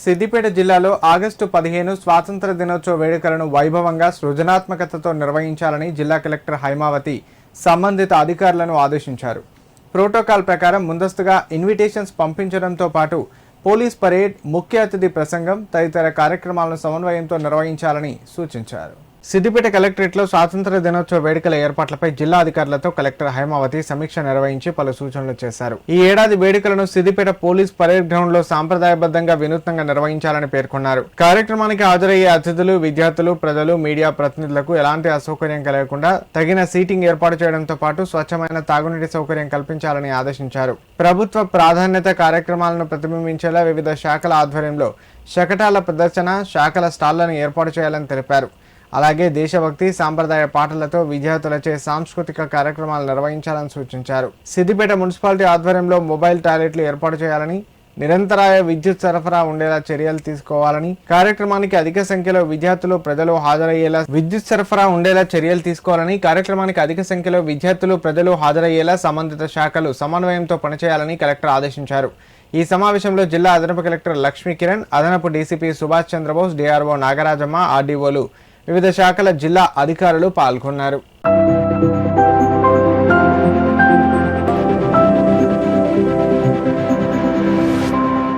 సిద్దిపేట జిల్లాలో ఆగస్టు 15 స్వాతంత్ర దినోత్సవ వేడుకలను వైభవంగా సృజనాత్మకతతో నిర్వహించాలని జిల్లా కలెక్టర్ హైమావతి సంబంధిత అధికారులను ఆదేశించారు. ప్రోటోకాల్ ప్రకారం ముందస్తుగా ఇన్విటేషన్స్ పంపించడంతో పాటు పోలీస్ పరేడ్, ముఖ్య అతిథి ప్రసంగం తదితర కార్యక్రమాలను సమన్వయంతో నిర్వహించాలని సూచించారు. సిద్దిపేట కలెక్టరేట్లో స్వాతంత్ర దినోత్సవ వేడుకల ఏర్పాట్లపై జిల్లా అధికారులతో కలెక్టర్ హైమావతి సమీక్ష నిర్వహించి పలు సూచనలు చేశారు. ఈ ఏడాది వేడుకలను సిద్దిపేట పోలీస్ పరేడ్ గ్రౌండ్ లో సాంప్రదాయబద్ధంగా వినూత్నంగా నిర్వహించాలని పేర్కొన్నారు. కార్యక్రమానికి హాజరయ్యే అతిథులు, విద్యార్థులు, ప్రజలు, మీడియా ప్రతినిధులకు ఎలాంటి అసౌకర్యం కలగకుండా తగిన సీటింగ్ ఏర్పాటు చేయడంతో పాటు స్వచ్ఛమైన తాగునీటి సౌకర్యం కల్పించాలని ఆదేశించారు. ప్రభుత్వ ప్రాధాన్యత కార్యక్రమాలను ప్రతిబింబించేలా వివిధ శాఖల ఆధ్వర్యంలో శకటాల ప్రదర్శన, శాఖల స్టాళ్లను ఏర్పాటు చేయాలని తెలిపారు. అలాగే దేశభక్తి, సాంప్రదాయ పాటలతో విద్యార్థులచే సాంస్కృతిక కార్యక్రమాలు నిర్వహించాలని సూచించారు. సిద్దిపేట మున్సిపాలిటీ ఆధ్వర్యంలో మొబైల్ టాయిలెట్లు ఏర్పాటు చేయాలని, నిరంతరాయ విద్యుత్ సరఫరా ఉండేలా చర్యలు తీసుకోవాలని, కార్యక్రమానికి అధిక సంఖ్యలో విద్యార్థులు, ప్రజలు హాజరయ్యేలా విద్యుత్ సరఫరా ఉండేలా చర్యలు తీసుకోవాలని, కార్యక్రమానికి అధిక సంఖ్యలో విద్యార్థులు, ప్రజలు హాజరయ్యేలా సంబంధిత శాఖలు సమన్వయంతో పనిచేయాలని కలెక్టర్ ఆదేశించారు. ఈ సమావేశంలో జిల్లా అదనపు కలెక్టర్ లక్ష్మీ కిరణ్, అదనపు డీసీపీ సుభాష్ చంద్రబోస్, డిఆర్ఓ నాగరాజమ్మ, ఆర్డీఓలు, వివిధ శాఖల జిల్లా అధికారులు పాల్గొన్నారు.